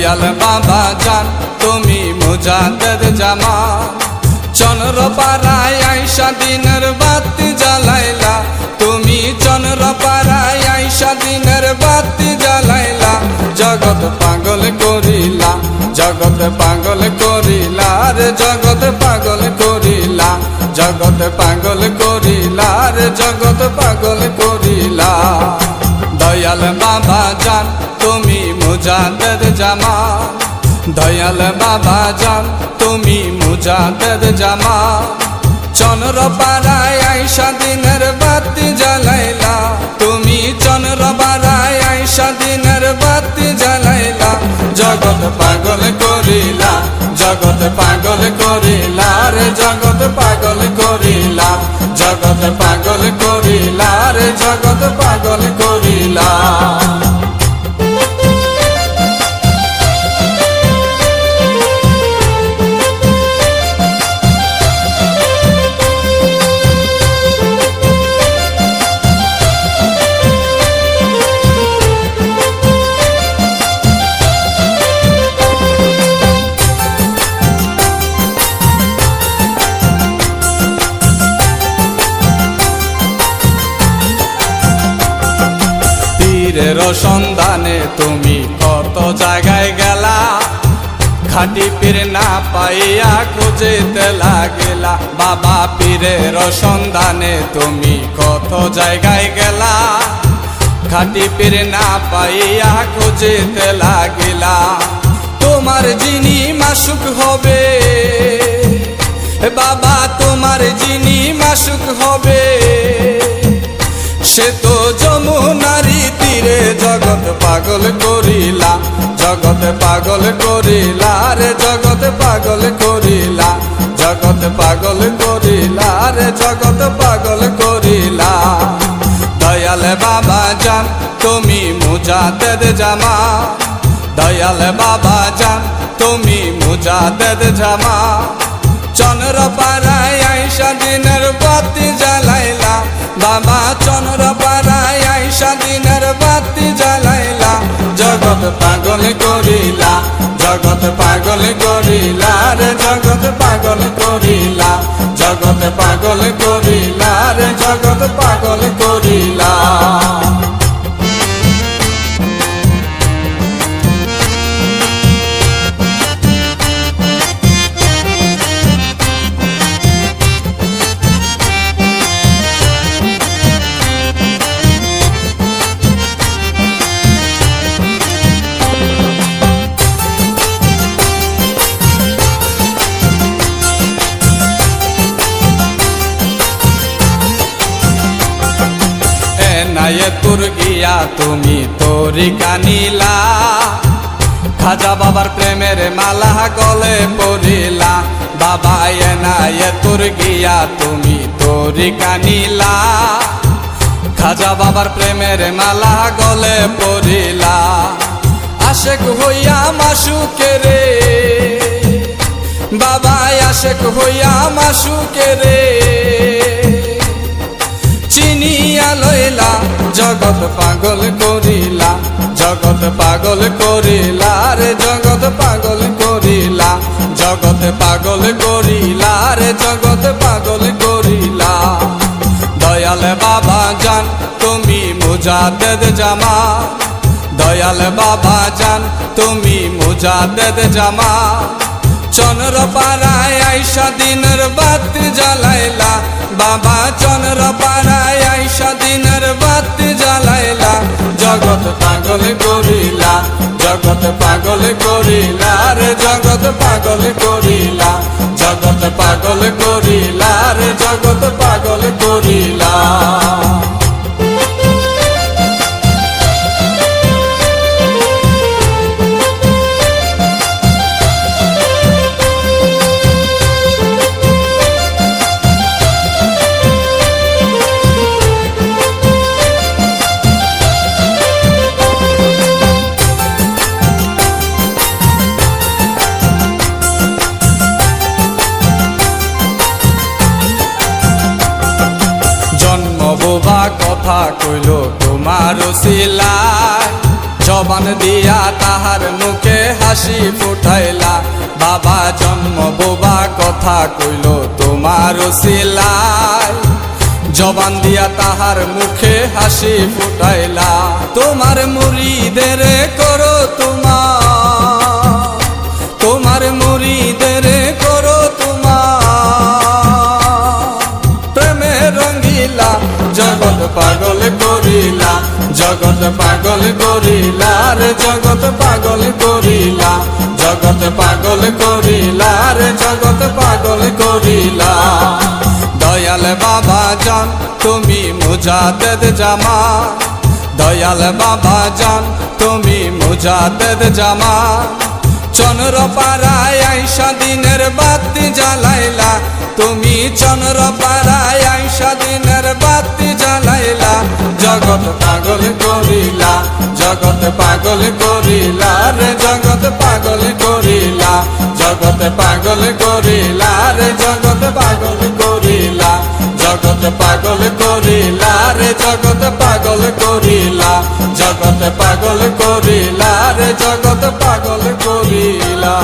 দয়াল বাবা জান তুমি মুজাদ্দেদ জামান। চন্দ্রপাড়ায় আইসা দিনের বাতি জ্বালাইলা, তুমি চন্দ্রপাড়ায় আইসা দিনের বাতি জ্বালাইলা। জগৎ পাগল করিলা, জগৎ পাগল করিলা রে, জগৎ পাগল করিলা, জগৎ পাগল করিলা রে, জগৎ পাগল করিলা। দয়াল বাবা জান তুমি মুজাদ্দেদ জামান। দয়াল বাবা জান তুমি মুজাদ্দেদ জামান। চন্দ্রপাড়ায় আইসা দিনের বাতি জ্বালাইলা, তুমি চন্দ্রপাড়ায় আইসা দিনের বাতি জ্বালাইলা। জগৎ পাগল করিলা, জগৎ পাগল করিলা রে, জগৎ পাগল করিলা, জগৎ পাগল করিলা রে, জগৎ পাগল করিলা। পীরের সন্ধানে তুমি কত জায়গায় গেলা, খাঁটি পীর না পাইয়া খুঁজতে লাগিলা। বাবা পীরের সন্ধানে তুমি কত জায়গায় গেলা, খাঁটি পীর না পাইয়া খুঁজতে লাগিলা। তোমার যিনি মাসুক হবে বাবা, তোমার যিনি মাসুক হবে, সে তো যমুনারি তীরে জগৎ পাগল করিলা, জগৎ পাগল করিলা রে, জগৎ পাগল করিলা, জগৎ পাগল করিলা রে, জগৎ পাগল করিলা। দয়াল বাবা জান তুমি মুজাদ্দেদ জামান। দয়াল বাবা জান তুমি মুজাদ্দেদ জামান। চন্দ্রপাড়ায় আইসা দিনের বাতি জ্বালাইলা, বাবা চন্দ্রপাড়ায় আইসা দিনের বাতি জ্বালাইলা। জগৎ পাগল করিলা, জগৎ পাগল করিলা রে, জগৎ পাগল করিলা, জগৎ পাগল করিলা রে, জগৎ পাগল করিলা। তোর গিয়া তুমি তরিকা নীলা, খাজা বাবার প্রেমের মালা গলে পড়িলা। বাবা এনায়ে তোর গিয়া তুমি তরিকা নীলা, খাজা বাবার প্রেমের মালা গলে পড়িলা। আশেক হইয়া মাসুকে রে বাবা, আশেক হইয়া মাসুকে রে চিনিয়া লইলা। জগৎ পাগল করিলা, জগৎ পাগল করিলা রে, জগৎ পাগল করিলা, জগৎ পাগল করিলা রে, জগৎ পাগল করিলা। দয়াল বাবা জান তুমি মুজাদ্দেদ জামান। দয়াল বাবা জান তুমি মুজাদ্দেদ জামান। চন্দ্রপাড়ায় আইসা দিনের বাতি জ্বালাইলা, বাবা চন্দ্রপাড়ায় আইসা দিনের বাতি জ্বালাইলা। জগৎ পাগল করিলা, জগৎ পাগল করিলা রে, জগৎ পাগল করিলা, জগৎ পাগল করিলা রে, জগৎ পাগল করিলা। বোবা কথা কইল তোমার উসিলায়, জবান দিয়া তাহার মুখে হাসি ফুটাইলা বাবা জন্ম বোবা কথা কইল তোমার ওসিলায় জবান দিয়া তাহার মুখে হাসি ফুটাইলা তোমার মুরিদের করো তোমার মুরিদের করো প্রেমে রঙ্গিলা জগৎ পাগল করিলা জগৎ পাগল করিলা রে জগৎ পাগল করিলা জগৎ পাগল করিলা রে জগৎ পাগল করিলা দয়াল বাবা জান তুমি মুজাদ্দেদ জামা দয়াল বাবা জান তুমি মুজাদ্দেদ জামা চন্দ্র পাড়ায় আইসা দিনের বাতি জ্বালাইলা তুমি চন্দ্র পাড়ায় আইসা দিনের বাতি জ্বালাইলা জগৎ পাগল করিলা জগৎ পাগল করিলা রে জগৎ পাগল করিলা জগৎ পাগল করিলা রে জগৎ পাগল করিলা জগৎ পাগল করিলা রে জগৎ পাগল করিলা জগৎ পাগল করিলা রে জগৎ পাগল করিলা।